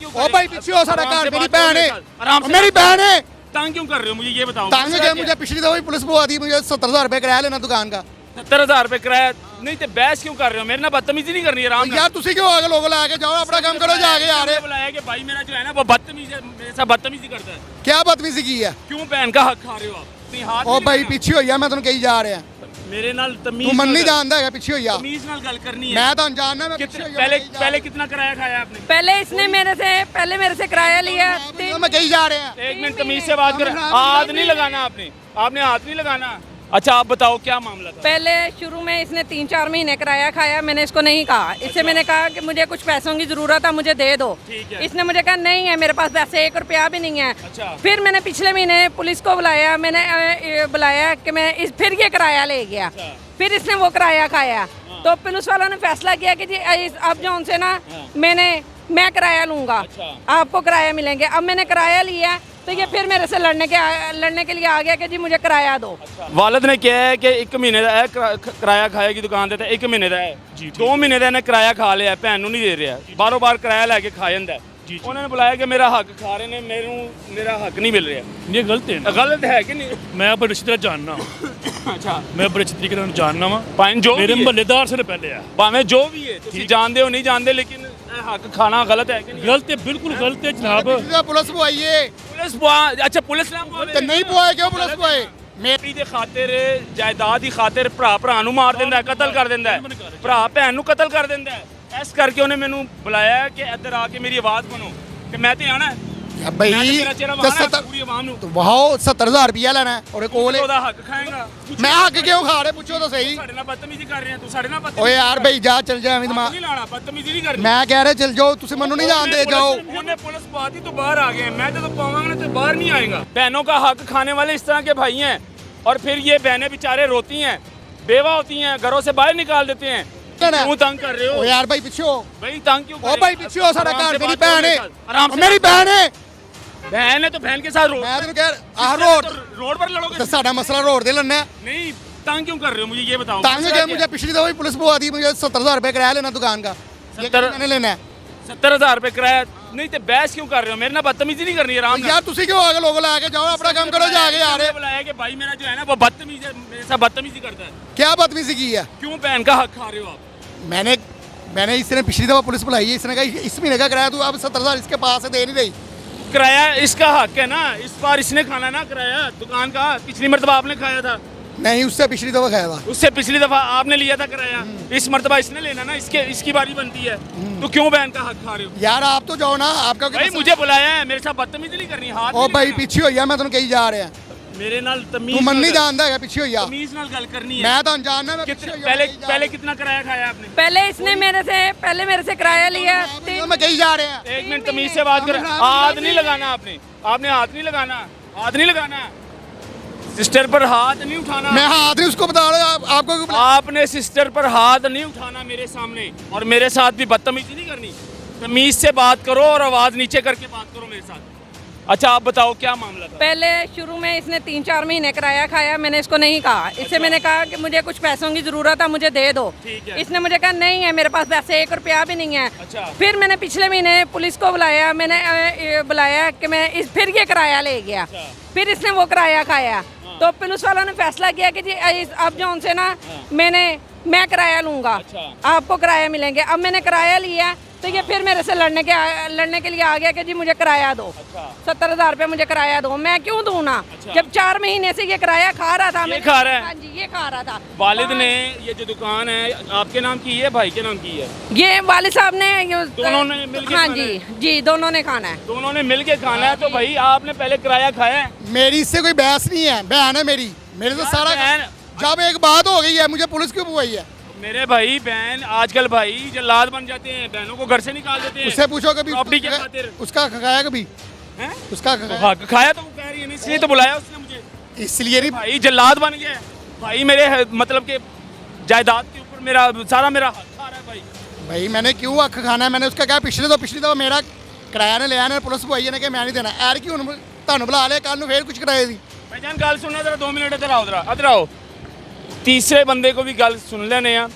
क्यों ओ भाई पीछे हो, सारा आराम घर से मेरी बात करो बहन मेरे है, साथ। आराम से मेरी बहन है। तंग क्यों कर रहे हो मुझे ये बताओ। तंग क्या, मुझे पिछली दफा भी पुलिस बुआ दी, मुझे 70,000 रुपए किराया लेना दुकान का। 70,000 रुपए किराया नहीं तो बहस क्यों कर रहे हो मेरे ना बदतमीजी नहीं करनी आराम यार तुसी क्यों आगे लोग ला के जाओ, अपना काम करो जाके यार। बुलाया कि भाई मेरा जो है ना वो बदतमीजी है, मेरे साथ बदतमीजी करता है। क्या बदतमीजी की है? क्यों बहन का हक खा रहे हो आप? नहीं हाथ ओ नहीं भाई लगाना। पीछे होइया, मैं तुम कही जा रहे हैं, मेरे नाल तमीज तू मन नहीं नाल- जानता है, पीछे होइया। तमीज नाल गल करनी है। मैं तो अनजान है, मैं पीछे कितने होइया, पहले मैं कही जा पहले रहा कितना किराया खाया आपने? पहले इसने मेरे से किराया लिया हूं। मैं कही जा रहे हैं। एक मिनट तमीज से बात करें। हाथ नहीं लगाना आपने हाथ नहीं लगाना। अच्छा आप बताओ क्या मामला था? पहले शुरू में इसने 3-4 महीने किराया खाया, मैंने इसको नहीं कहा। इससे मैंने कहा कि मुझे कुछ पैसों की जरूरत है, मुझे दे दो। ठीक है। इसने मुझे कहा नहीं है मेरे पास पैसे, 1 रुपया भी नहीं है। अच्छा। फिर मैंने पिछले महीने पुलिस को बुलाया, मैंने बुलाया कि मैं फिर ये किराया ले गया। अच्छा। फिर इसने वो किराया खाया, तो पुलिस वालों ने फैसला किया कि जी अब जो उनसे ना मैं किराया लूंगा, अच्छा। आपको किराया मिलेंगे। अब मैंने किराया लिया तो ये फिर मेरे से लड़ने के लिए आ गया कि जी मुझे किराया दो। वालिद ने किहा है कि 1 महीने ਦਾ ਕਿਰਾਇਆ ਖਾਇਆ की दुकान ਤੇ 1 ਮਹੀਨੇ ਦਾ ਹੈ 2 ਮਹੀਨੇ ਦਾ ਇਹਨੇ ਕਿਰਾਇਆ ਖਾ ਲਿਆ, ਭੈਣ ਨੂੰ ਨਹੀਂ ਦੇ ਰਿਹਾ, ਬਾਰੋ ਬਾਰ ਕਿਰਾਇਆ ਲੈ ਕੇ ਖਾ ਜਾਂਦਾ। ਉਹਨਾਂ ਨੇ ਬੁਲਾਇਆ ਕਿ ਮੇਰਾ ਹੱਕ ਖਾ ਰਹੇ ਨੇ, ਮੇਰਾ ਹੱਕ ਨਹੀਂ ਮਿਲ ਰਿਹਾ। ये गलत है ना। गलत है कि नहीं? मैं बड़े अच्छी तरह जानना अच्छा मैं बड़े अच्छी तरीके ਨਾਲ जानना ਵਾ ਭਾਵੇਂ ਜੋ मेरे ਵੀ ਹੈ, ਮਹੱਲੇਦਾਰ से पहले है ਭਾਵੇਂ ਜੋ ਵੀ ਹੈ ਤੁਸੀਂ ਜਾਣਦੇ ਹੋ ਨਹੀਂ ਜਾਣਦੇ, लेकिन हक खाना गलत है कि नहीं? गलत है, बिल्कुल गलत है जनाब। पिछली दफा पुलिस बुआई है, अच्छा पुलिस ने ਤੇ ਨਹੀਂ ਪੁਆਏ ਕਿਉਂ ਪੁਲਿਸ ਪੁਆਏ? ਮੇਰੀ ਦੇ ਖਾਤਰ ਜਾਇਦਾਦ ਦੀ ਖਾਤਰ ਭਰਾ ਨੂੰ ਮਾਰ ਦਿੰਦਾ ਹੈ, ਕਤਲ ਕਰ ਦਿੰਦਾ ਹੈ, ਭਰਾ ਭੈਣ ਨੂੰ ਕਤਲ ਕਰ ਦਿੰਦਾ ਹੈ। ਇਸ ਕਰਕੇ ਉਹਨੇ ਮੈਨੂੰ ਬੁਲਾਇਆ ਕਿ ਇੱਧਰ ਆ ਕੇ ਮੇਰੀ ਆਵਾਜ਼ ਬਣੋ ਕਿ ਮੈਂ ਤੇ ਆਣਾ भाई ਤੇਰਾ ਚਿਹਰਾ ਵਹਾਣਾ ਪੂਰੀ ਆਵਾਮ ਨੂੰ। वाह 70,000 रुपया लेना है और कोल ਉਹਦਾ ਹੱਕ ਖਾਏਗਾ। मैं हक क्यों खा रहे, पूछो तो सही। ਸਾਡੇ ਨਾਲ ਬਦਤਮੀਜ਼ੀ ਕਰ ਰਹੇ ਆ ਤੂੰ, ਸਾਡੇ ਨਾਲ ओए ਬਦਤਮੀਜ਼ੀ यार भाई जा चल जा, ਨਹੀਂ ਲਾਣਾ, ਬਦਤਮੀਜ਼ੀ ਨਹੀਂ ਕਰਨੀ। मैं कह रहे चल जाओ, तुसी मनु नहीं जानते, जाओ। ਉਹਨੇ ਪੁਲਿਸ ਪਾਤੀ तो बाहर आ गए, मैं तो पावांगा ना तो बाहर नहीं आएगा। बहनों का हक खाने वाले इस तरह के भाई हैं, और फिर ये बहनें बेचारे रोती हैं, बेवा होती हैं, घरों से बाहर निकाल देते हैं। क्यों तंग कर रहे हो ओ यार भाई पीछे हो, भाई? तंग क्यों ओ भाई पीछे हो, सारा घर मेरी बहन है, आराम से। मेरी बहन है। बहन है तो बहन के साथ रोड मैं तो कह आह रोड रोड पर लड़ोगे? तो साडा मसला रोड दे लन्ना। नहीं तंग क्यों कर रहे हो मुझे ये बताओ। तंग क्या, मुझे पिछली दफा भी पुलिस बुआ दी, मुझे 70,000 रुपए किराया लेना दुकान का। ये 70 मैंने लेना है। 70,000 रुपए किराया नहीं तो बहस क्यों कर रहे हो मेरे ना बदतमीजी नहीं करनी आराम से। यार तुसी क्यों आगे लोग ला के जाओ, अपना काम करो जाके यार। बुलाया कि भाई मेरा जो है ना वो बदतमीज है, मेरे साथ बदतमीजी करता है। क्या बदतमीजी की है? क्यों बहन का हक खा रहे हो आप? मैंने इसने पिछली दफा पुलिस बुलाई है, इसने कहा इस महीने का किराया तू अब 70,000 इसके पास है, दे नहीं रही। किराया इसका हक है ना, इस बार इसने खाना ना किराया दुकान का। पिछली मर्तबा आपने खाया था, नहीं उससे पिछली दफा खाया था। उससे पिछली दफा आपने लिया था किराया, इस मर्तबा इसने लेना ना, इसकी बारी बनती है। तो क्यों बहन का हक खा रहे हो? यार आप तो जाओ ना, आपका भाई मुझे बुलाया है, मेरे साथ बदतमीजी नहीं करनी। हाथ ओ नहीं भाई लगाना। पीछे होइया, मैं तुम कही जा रहे हैं, मेरे नाल तू तमीज मन नहीं नाल- जानता है, पीछे होइया। तमीज नाल गल करनी है। मैं तो अनजान है, मैं कितने पीछे पहले होइया, पहले कितना किराया खाया आपने? पहले इसने मेरे से किराया लिया। मैं कही जा रहे हैं। एक मिनट तमीज से बात करें। हाथ नहीं लगाना आपने हाथ नहीं लगाना, हाथ नहीं लगाना। सिस्टर पर हाथ नहीं उठाना। मैं हाथ नहीं उसको बता रहा, आपको क्यों बुला- आपने सिस्टर पर हाथ नहीं उठाना मेरे सामने, और मेरे साथ भी बदतमीजी नहीं करनी। तमीज से बात करो और आवाज नीचे करके बात करो मेरे साथ। अच्छा आप बताओ क्या मामला था? पहले शुरू में इसने 3-4 महीने किराया खाया, मैंने इसको नहीं कहा। इससे मैंने कहा कि मुझे कुछ पैसों की जरूरत है, मुझे दे दो। ठीक है। इसने मुझे कहा नहीं है मेरे पास पैसे, 1 रुपया भी नहीं है। अच्छा। फिर मैंने पिछले महीने पुलिस को बुलाया, मैंने बुलाया कि फिर ये किराया ले गया। अच्छा। फिर इसने वो किराया खाया, तो पुलिस वालों ने फैसला किया कि जी अब जो उनसे ना मैं किराया लूंगा, अच्छा। आपको किराया मिलेंगे। अब मैंने किराया लिया तो ये फिर मेरे से लड़ने के लिए आ गया कि जी मुझे किराया दो। अच्छा। 70,000 रुपये मुझे किराया दो। मैं क्यों दूं ना, अच्छा। जब 4 महीने से ये किराया खा रहा था। ये खा रहा है? हाँ जी ये खा रहा था। वालिद ने ये जो दुकान है आपके नाम की है, भाई के नाम की है? ये वालिद साहब ने दोनों ने मिलके हाँ खाना जी जी दोनों ने खाना है। दोनों ने मिल के खाना है। तो भाई आपने पहले किराया खाया है? मेरी इससे कोई बहस नहीं है, बहन है मेरी, मेरे तो यार सारा बहन- जब एक बात हो गई है, मुझे पुलिस क्यों बुलाई है? मेरे भाई बहन आजकल भाई जल्लाद बन जाते हैं, बहनों को घर से निकाल देते हैं। उससे पूछो कभी प्रॉपर्टी के खातिर। उसका खाया कभी, हैं? उसका तो खाया? हक खाया तो वो कह रही है, नहीं इसलिए तो बुलाया उसने मुझे। इसलिए नहीं भाई जल्लाद बन गया है भाई, मेरे मतलब के जायदाद के ऊपर मेरा सारा मेरा हक खा रहा है भाई। भाई मैंने क्यों हक खाना है? मैंने उसका कहा पिछली दफा मेरा किराया ने लिया ने पुलिस बुआई ने कि मैं नहीं देना। यार क्यों ਤੁਹਾਨੂੰ बुला लिया, कल फिर कुछ किराए दी। भाईजान गल सुनना जरा 2 मिनट इधर आओ, इधर आओ। तीसरे बंदे को भी गल सुन लेने हैं,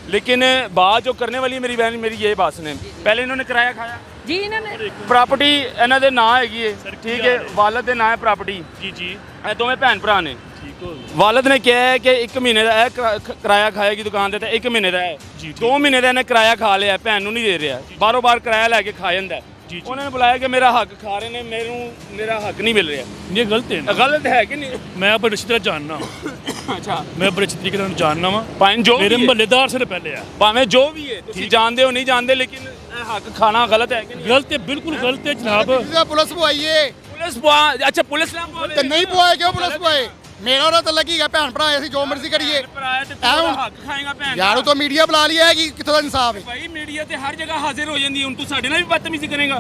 लेकिन बात जो करने वाली है मेरी बहन, मेरी ये बात सुने। पहले इन्होंने किराया खाया, ਜੀ ਇਹਨਾਂ ਨੇ ਪ੍ਰਾਪਰਟੀ ਇਹਨਾਂ ਦੇ ਨਾਂ ਹੈਗੀ ਏ, ਠੀਕ ਹੈ, ਵਾਲਦ ਦੇ ਨਾਂ ਹੈ ਪ੍ਰਾਪਰਟੀ। ਜੀ ਜੀ ਇਹ ਦੋਵੇਂ ਭੈਣ ਭਰਾ ਨੇ। ਠੀਕ ਹੋ ਵਾਲਦ ਨੇ ਕਿਹਾ ਹੈ ਕਿ 1 ਮਹੀਨੇ ਦਾ ਇਹ ਕਿਰਾਇਆ ਖਾਏਗੀ ਦੁਕਾਨ ਦੇ ਤੇ 1 ਮਹੀਨੇ ਦਾ ਹੈ। ਜੀ। 2 ਮਹੀਨੇ ਦਾ ਇਹਨੇ ਕਿਰਾਇਆ ਖਾ ਲਿਆ, ਭੈਣ ਨੂੰ ਨਹੀਂ ਦੇ ਰਿਹਾ, ਬਾਰੋਂ ਬਾਰ ਕਿਰਾਇਆ ਲੈ ਕੇ ਖਾ ਜਾਂਦਾ। ਜੀ। ਉਹਨਾਂ ਨੇ ਬੁਲਾਇਆ ਕਿ ਮੇਰਾ ਹੱਕ ਖਾ ਰਹੇ ਨੇ, ਮੇਰਾ ਹੱਕ ਨਹੀਂ ਮਿਲ ਰਿਹਾ। ਇਹ ਗਲਤ ਹੈ ਨਾ। ਗਲਤ ਹੈ ਕਿ ਨਹੀਂ? ਮੈਂ ਬੜੇ ਅੱਛੀ ਤਰ੍ਹਾਂ ਜਾਣਨਾ ਅੱਛਾ, ਮੈਂ ਬੜੇ ਅੱਛੀ ਤਰੀਕੇ ਨਾਲ ਜਾਣਨਾ ਵਾ ਭਾਵੇਂ ਜੋ ਮੇਰੇ ਵੀ ਹੈ, ਮਹੱਲੇਦਾਰ ਸਿਰ ਪਹਿਲੇ ਆ ਭਾਵੇਂ ਜੋ ਵੀ ਹੈ, ਤੁਸੀਂ ਜਾਣਦੇ ਹੋ ਨਹੀਂ ਜਾਣਦੇ, ਲੇਕਿਨ ਇਹ ਹੱਕ ਖਾਣਾ ਗਲਤ ਹੈ ਕਿ ਨਹੀਂ? ਗਲਤ ਹੈ, ਬਿਲਕੁਲ ਗਲਤ ਹੈ ਜਨਾਬ। ਪੁਲਿਸ ਪਵਾਈਏ ਅੱਛਾ ਪੁਲਿਸ ਨੇ ਤੇ ਨਹੀਂ ਪਵਾਏ ਕਿਉਂ ਪੁਲਿਸ ਪਵਾਏ? ਮੇਰਾ ਉਹਨਾਂ ਤਾਂ ਲੱਗੀ ਗਿਆ ਭੈਣ ਭਰਾ ਅਸੀਂ ਜੋ ਮਰਜ਼ੀ ਕਰੀਏ ਹੱਕ ਖਾਏਗਾ ਭੈਣ ਯਾਰ ਉਹ ਤਾਂ ਮੀਡੀਆ ਬੁਲਾ ਲਿਆ ਹੈ ਕਿ ਕਿੱਥੋਂ ਦਾ ਇਨਸਾਫ ਹੈ ਭਾਈ ਮੀਡੀਆ ਤੇ ਹਰ ਜਗ੍ਹਾ ਹਾਜ਼ਰ ਹੋ ਜਾਂਦੀ, ਹੁਣ ਤੂੰ ਸਾਡੇ ਨਾਲ ਵੀ ਬਦਤਮੀਜ਼ੀ ਕਰੇਗਾ?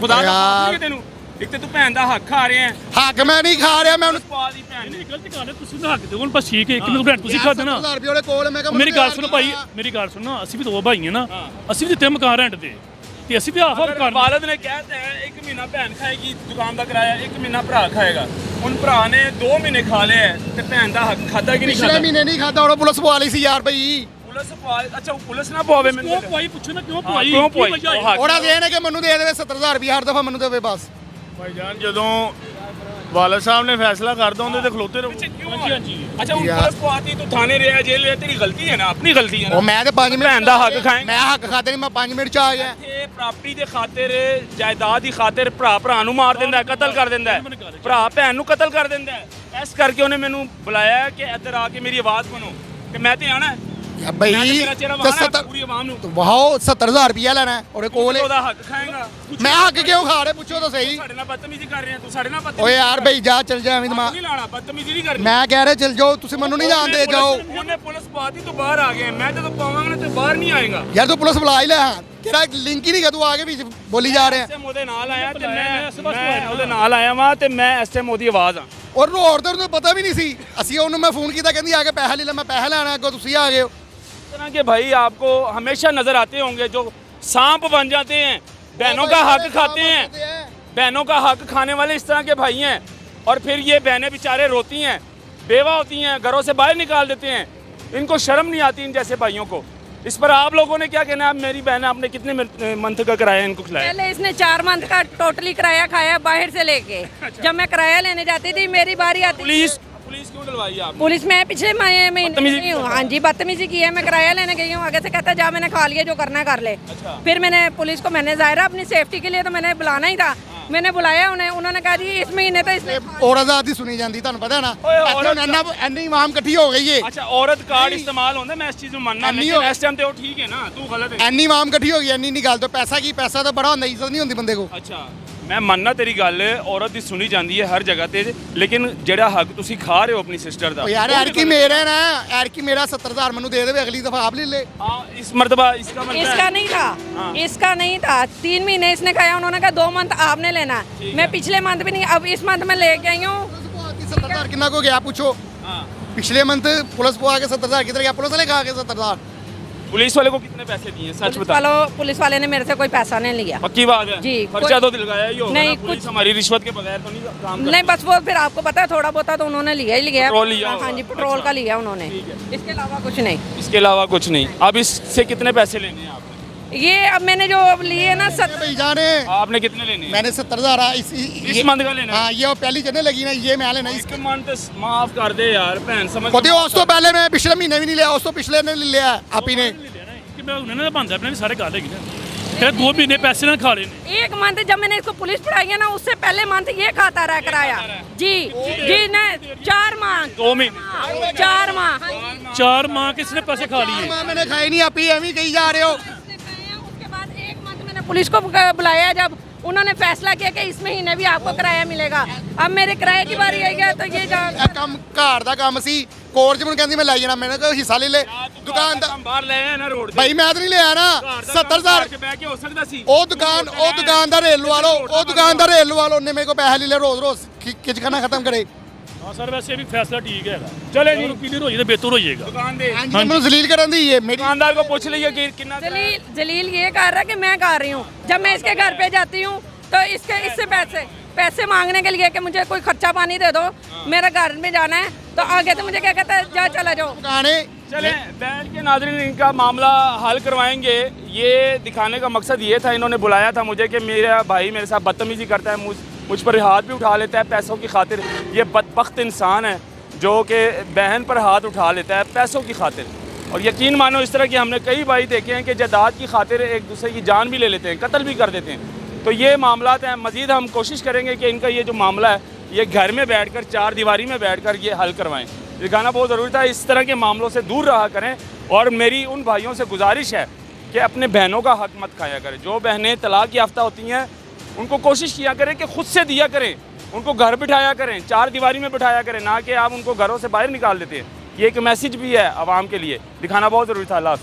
ਖੁਦਾ ਦਾ ਯਾਰ। ਖਾਸਮ ਤੈਨੂੰ, ਇੱਕ ਤੇ ਤੂੰ ਭੈਣ ਦਾ ਹੱਕ ਖਾ ਰਿਹਾ ਹੈ, ਹੱਕ ਮੈਂ ਨਹੀਂ ਖਾ ਰਿਹਾ, ਮੈਂ ਉਹਨੂੰ ਪਾ ਦੀ ਭੈਣ ਨੇ। ਨਹੀਂ ਗਲਤ ਗੱਲ ਹੈ, ਤੁਸੀਂ ਤਾਂ ਹੱਕ ਦਿਓ ਹੁਣ ਬਸ ਠੀਕ ਹੈ। ਇੱਕ ਮਿੰਟ ਤੁਸੀਂ ਖਾ ਦੇਣਾ। 70,000 ਰੁਪਏ ਉਹਦੇ ਕੋਲ ਮੈਂ ਕਿਹਾ ਮੇਰੀ ਗੱਲ ਸੁਣੋ ਭਾਈ, ਮੇਰੀ ਗੱਲ ਸੁਣੋ, ਅਸੀਂ ਵੀ ਦੋ ਭਾਈ ਹਾਂ ਨਾ, ਅਸੀਂ ਵੀ ਦਿੱਤੇ ਮਕਾਨ ਰੈਂਟ ਤੇ ਤੇ ਅਸੀਂ ਵੀ ਹਾਫ ਹਾਫ ਕਰ ਵਾਲਦ ਨੇ ਕਹਿ ਤਾ ਹੈ 1 ਮਹੀਨਾ ਭੈਣ ਖਾਏਗੀ ਦੁਕਾਨ ਦਾ ਕਿਰਾਇਆ, 1 ਮਹੀਨਾ ਭਰਾ ਖਾਏਗਾ। ਹੁਣ ਭਰਾ ਨੇ 2 ਮਹੀਨੇ ਖਾ ਲਿਆ ਹੈ, ਤੇ ਭੈਣ ਦਾ ਹੱਕ ਖਾਦਾ ਕਿ ਨਹੀਂ ਪਿਛਲੇ ਖਾਦਾ? ਮਹੀਨੇ ਨਹੀਂ ਖਾਦਾ, ਉਹ ਪੁਲਿਸ ਪਵਾ ਲਈ ਸੀ ਯਾਰ ਭਾਈ। ਅੱਛਾ ਪੁਲਿਸ ਨਾ ਪਵਾਵੇ ਮੈਨੂੰ। ਕਿਉਂ ਪਵਾਈ ਪੁੱਛੋ ਨਾ, ਕਿਉਂ ਪਵਾਈ? ਕਿਉਂ ਕੀ ਪਵਾਈ? ਵਜ੍ਹਾ ਹੈ? ਉਹ ਹੱਕ- ਉਹਦਾ ਦੇਣ ਹੈ ਕਿ ਮੈਨੂੰ ਦੇ ਦੇਵੇ 70,000 ਰੁਪਏ ਹਰ ਦਫਾ ਮੈਨੂੰ ਦੇਵੇ ਬਸ। ਭਾਈਜਾਨ ਜਦੋਂ ਵਾਲਦ ਸਾਹਿਬ ਨੇ ਫੈਸਲਾ ਕਰ ਦੋ ਉਹਦੇ ਤੇ ਖਲੋਤੇ ਰਹੋ। ਹਾਂਜੀ ਹਾਂਜੀ ਅੱਛਾ ਹੁਣ ਪੁਲਿਸ ਪਵਾਤੀ, ਤੂੰ ਥਾਣੇ ਰਿਹਾ, ਜੇਲ੍ਹ ਰਿਹਾ, ਤੇਰੀ ਗਲਤੀ ਹੈ ਨਾ, ਆਪਣੀ ਗਲਤੀ ਹੈ ਨਾ। ਉਹ ਮੈਂ ਤੇ 5 ਮਿੰਟ ਭੈਣ ਦਾ ਹੱਕ ਖਾਏਂ। ਮੈਂ ਹੱਕ ਖਾਤੇ ਨਹੀਂ, ਮੈਂ 5 ਮਿੰਟ ਚ ਆ ਗਿਆ। ਇੱਥੇ ਪ੍ਰਾਪਰਟੀ ਦੇ ਖਾਤਰ, ਜਾਇਦਾਦ ਦੀ ਖਾਤਰ ਭਰਾ ਨੂੰ ਮਾਰ ਦਿੰਦਾ ਹੈ, ਕਤਲ ਕਰ ਦਿੰਦਾ ਹੈ, ਭਰਾ ਭੈਣ ਨੂੰ ਕਤਲ ਕਰ ਦਿੰਦਾ ਹੈ। ਇਸ ਕਰਕੇ ਉਹਨੇ ਮੈਨੂੰ ਬੁਲਾਇਆ ਕਿ ਇੱਧਰ ਆ ਕੇ ਮੇਰੀ ਆਵਾਜ਼ ਸੁਣੋ, ਕਿ ਮੈਂ ਤੇ ਆਣਾ ਯਾ ਭਾਈ ਤੇਰਾ ਚਿਹਰਾ ਤੇ ਵਹਾਣਾ 70 ਪੂਰੀ ਆਵਾਮ ਨੂੰ। ਵਾਓ 70,000 ਰੁਪਏ ਲੈਣਾ ਹੈ, ਉਹਦੇ ਕੋਲ ਹੈ। ਉਹਦਾ ਹੱਕ ਖਾਏਗਾ। ਮੈਂ ਹੱਕ ਕਿਉਂ ਖਾ ਰਿਹਾ ਪੁੱਛੋ ਤਾਂ ਸਹੀ। ਸਾਡੇ ਨਾਲ ਬਦਤਮੀਜ਼ੀ ਕਰ ਰਹੇ ਆ, ਤੂੰ ਸਾਡੇ ਨਾਲ ਬਦਤਮੀਜ਼ੀ ਓਏ ਯਾਰ ਭਾਈ ਜਾ ਚਲ ਜਾ ਐਵੇਂ ਦਿਮਾਗ। ਨਹੀਂ ਲਾਣਾ, ਬਦਤਮੀਜ਼ੀ ਨਹੀਂ ਕਰਨੀ। ਮੈਂ ਕਹਿ ਰਿਹਾ ਚਲ ਜਾਓ, ਤੁਸੀਂ ਮੈਨੂੰ ਨਹੀਂ ਜਾਣਦੇ ਜਾਓ। ਉਹਨੇ ਪੁਲਿਸ ਪਾਤੀ, ਤੂੰ ਬਾਹਰ ਆ ਗਿਆ, ਮੈਂ ਜਦੋਂ ਪਾਵਾਂਗਾ ਤੇ ਬਾਹਰ ਨਹੀਂ ਆਏਗਾ। ਯਾਰ ਤੂੰ ਪੁਲਿਸ ਬੁਲਾ ਹੀ ਲੈ, ਤੇਰਾ ਲਿੰਕ ਹੀ ਨਹੀਂ ਗਾ, ਤੂੰ ਆ ਕੇ ਵਿੱਚ ਬੋਲੀ ਜਾ ਰਿਹਾ। ਐਸਐਮ ਉਹਦੇ ਨਾਲ ਆਇਆ ਤੇ ਮੈਂ ਉਹਦੇ ਨਾਲ ਆਇਆ ਵਾਂ ਤੇ ਮੈਂ ਐਸਐਮ ਉਹਦੀ ਆਵਾਜ਼ ਆ। ਔਰ ਰੋਡ ਤੇ ਉਹਨੂੰ ਪਤਾ ਵੀ ਨਹੀਂ ਸੀ। ਅਸੀਂ ਉਹਨੂੰ ਮੈਂ ਫੋਨ ਕੀਤਾ, ਕਹਿੰਦੀ ਆ ਕੇ ਪੈਸਾ ਲੈ ਲੈ। ਮੈਂ ਪੈਸਾ ਲੈਣਾ, ਅੱਗੋਂ ਤੁਸੀਂ ਆ ਗਏ ਹੋ। तरह के भाई आपको हमेशा नजर आते होंगे जो सांप बन जाते हैं, बहनों का हक खाते हैं, बहनों का हक खाने वाले इस तरह के भाई हैं। और फिर ये बहनें बेचारे रोती हैं, बेवा होती हैं, घरों से बाहर निकाल देते हैं, इनको शर्म नहीं आती इन जैसे भाइयों को। इस पर आप लोगों ने क्या कहना है? मेरी बहन आपने कितने मंथ का किराया इनको खिलाया? पहले इसने 4 मंथ का टोटली किराया खाया बाहर से लेके। जब मैं किराया लेने जाती थी, मेरी बारी आती पुलिस क्यों डलवाई आपने? पुलिस में पिछले महीने बदतमीजी गई हूँ। हाँ जी बदतमीजी की है। मैं किराया लेने गई हूँ, आगे से कहता जा मैंने खा लिया, जो करना है कर ले। फिर मैंने पुलिस को, मैंने ज़ाहिर अपनी सेफ्टी के लिए तो मैंने बुलाना ही था, मैंने बुलाया उन्हें। उन्होंने कहा जी इस महीने तो इसने ਔਰਤ ਆਦੀ ਸੁਣੀ ਜਾਂਦੀ, ਤੁਹਾਨੂੰ ਪਤਾ ਨਾ। ਇੰਨੀ ਇਮਾਮ ਇਕੱਠੀ ਹੋ ਗਈ ਏ। अच्छा औरत कार्ड इस्तेमाल होता है, मैं इस चीज में मानना, नहीं लेकिन हो- इस टाइम तो वो ठीक है ना, तू गलत है। ਇੰਨੀ ਇਮਾਮ ਇਕੱਠੀ ਹੋ ਗਈ, ਇੰਨੀ ਨਹੀਂ ਗੱਲ ਤੋਂ ਪੈਸਾ ਕੀ, ਪੈਸਾ ਤਾਂ ਬੜਾ ਹੁੰਦਾ, ਇੱਜ਼ਤ ਨਹੀਂ ਹੁੰਦੀ ਬੰਦੇ ਕੋ। ਅੱਛਾ ਮੈਂ ਮੰਨਣਾ ਤੇਰੀ ਗੱਲ, ਔਰਤ ਦੀ ਸੁਣੀ ਜਾਂਦੀ ਹੈ ਹਰ ਜਗ੍ਹਾ ਤੇ, ਲੇਕਿਨ ਜਿਹੜਾ ਹੱਕ ਤੁਸੀਂ ਖਾ ਰਹੇ ਹੋ ਆਪਣੀ ਸਿਸਟਰ ਦਾ, ਉਹ ਯਾਰ ਐਰ ਕੀ ਮੇਰਾ ਨਾ, ਐਰ ਕੀ ਮੇਰਾ 70,000 ਮੈਨੂੰ ਦੇ ਦੇਵੇ, ਅਗਲੀ ਦਫਾ ਆਪ ਲੈ ਲੈ। हाँ इस मर्तबा इसका मतलब इसका नहीं था। इसका नहीं था। 3 महीने इसने खाया, उन्होंने कहा 2 मंथ आपने लेना। मैं पिछले मंथ भी नहीं, अब इस मंथ में लेके आई हूँ। 70,000 ਕਿੰਨਾ ਕੋ ਗਿਆ ਪੁੱਛੋ। ਪਿਛਲੇ ਮੰਥ ਪੁਲਿਸ ਪਵਾ ਕੇ 70,000 ਕਿਧਰ ਗਿਆ? ਪੁਲਿਸ ਵਾਲੇ ਖਾ ਕੇ 70,000। पुलिस वाले को कितने पैसे दिए, सच बता। पुलिस वाले ने मेरे से कोई पैसा नहीं लिया। पक्की बात है? जी, खर्चा कोई- तो दिलवाया ही होगा नहीं, ना, पुलिस कुछ- हमारी रिश्वत के बगैर तो नहीं काम करती। नहीं बस वो फिर आपको पता है, थोड़ा बहुत तो उन्होंने लिया ही लिया। पेट्रोल लिया हाँ जी होगा। पेट्रोल अच्छा। का लिया उन्होंने, ठीक है। इसके अलावा कुछ नहीं। इसके अलावा कुछ नहीं। अब इससे कितने पैसे लेने हैं आपने? ये अब मैंने जो अब लिए ना भाई जाने आपने कितने लेने हैं? मैंने 70,000 इस मंथ का लेना है? हाँ ये वो पहली चढ़ने लगी ना, ये मैं लेना एक मंथ माफ कर दे यार भैन, समझ ਉਹਦੇ ਉਸ ਤੋਂ ਪਹਿਲੇ ਮੈਂ ਪਿਛਲੇ ਮਹੀਨੇ ਵੀ ਨਹੀਂ ਲਿਆ, ਉਸ ਤੋਂ ਪਿਛਲੇ ਨੇ ਲਿਆ ਆਪੀ ਨੇ। ਕਿ ਮੈਂ ਉਹਨਾਂ ਦਾ ਬੰਦਾ ਆਪਣੇ ਸਾਰੇ ਗੱਲ ਹੈਗੀ ਨਾ, ਫਿਰ 2 ਮਹੀਨੇ ਪੈਸੇ ਨਾਲ ਖਾ ਲਏ ਨੇ। 1 मंथ जब मैंने इसको पुलिस पढ़ाई है ना, उससे पहले मंथ ये खाता रहा किराया। जी जी ने 4 माह 2 महीने 4 माह 4 माह किसने पैसे खा लिए? ਮਾਂ ਮੈਨੇ ਖਾਈ ਨਹੀਂ, ਆਪੀ ਐਵੇਂ ਹੀ ਕਹੀ ਜਾ ਰਹੇ ਹੋ। उसके बाद 1 मंथ मैंने पुलिस को बुलाया, जब उन्होंने फैसला किया कि इस महीने भी आपको किराया मिलेगा। अब मेरे किराए की बारी आई है तो ये ਇਹ ਕੰਮ ਘਰ ਦਾ ਕੰਮ ਸੀ। ਕੋਰਜ ਮੈਨੂੰ ਕਹਿੰਦੀ ਮੈਂ ਲੈ ਜਾਣਾ, ਮੈਨੇ ਕਿਹਾ ਹਿੱਸਾ ਲੈ ਲੈ। ਦੁਕਾਨ ਦਾ ਬਾਹਰ ਲੈ ਆਇਆ ਨਾ ਰੋਡ ਤੇ। ਭਾਈ ਮੈਂ ਤਾਂ ਨਹੀਂ ਲਿਆ ਨਾ। 70,000 ਕੇ ਬਹਿ ਕੇ ਹੋ ਸਕਦਾ ਸੀ। ਉਹ ਦੁਕਾਨ ਦਾ ਰੇਲ ਲਵਾ ਲਓ, ਉਹ ਦੁਕਾਨ ਦਾ ਰੇਲ ਲਵਾ ਲਓ। ਉਹਨੇ ਮੇਰੇ ਕੋਲ ਪੈਸੇ ਲੈ ਲਿਆ, ਰੋਜ਼ ਖਿੱਚਖਾਨਾ ਖਤਮ ਕਰੇ। ਹਾਂ ਸਰ ਵੈਸੇ ਵੀ ਫੈਸਲਾ ਠੀਕ ਹੈਗਾ। ਚਲੇ ਜੀ ਕਲੀਅਰ ਹੋ ਜਾਏ ਤਾਂ ਬਿਹਤਰ ਹੋ ਜਾਏਗਾ। दुकान दे ਹਾਂਜੀ ਮੈਨੂੰ ਜ਼ਲੀਲ ਕਰਨ ਦੀ ਇਹ ਮੇਰੀ। दुकानदार को पूछ लीजिए कि कितना जलील ये कर रहा है कि मैं कर रही हूँ। जब मैं इसके घर पे जाती हूँ तो इससे पैसे मांगने के लिए कि मुझे कोई खर्चा पानी दे दो, मेरा घर में जाना है, तो आगे तो मुझे क्या कहता है जा चला जाओ। ਦੁਕਾਨ ਹੈ चलें बैठ के नाज़रीन इनका मामला हल करवाएंगे। ये दिखाने का मकसद ये था, इन्होंने बुलाया था मुझे कि मेरा भाई मेरे साथ बदतमीज़ी करता है, मुझ पर हाथ भी उठा लेता है पैसों की खातिर। ये बदबख्त इंसान है जो कि बहन पर हाथ उठा लेता है पैसों की खातिर। और यकीन मानो इस तरह के हमने कई भाई देखे हैं कि जायदाद की खातिर एक दूसरे की जान भी ले लेते हैं, कत्ल भी कर देते हैं। तो ये मामला हैं। मज़ीद हम कोशिश करेंगे कि इनका ये जो मामला है ये घर में बैठकर, चार दीवारी में बैठकर ये हल करवाएं। दिखाना बहुत ज़रूरी था। इस तरह के मामलों से दूर रहा करें। और मेरी उन भाइयों से गुजारिश है कि अपने बहनों का हक मत खाया करें। जो बहनें तलाक याफ्ता होती हैं उनको कोशिश किया करें कि खुद से दिया करें, उनको घर बिठाया करें, चार दीवारी में बिठाया करें, ना कि आप उनको घरों से बाहर निकाल देते हैं। ये एक मैसेज भी है आवाम के लिए, दिखाना बहुत ज़रूरी था। अल्लाह हाफ़िज़।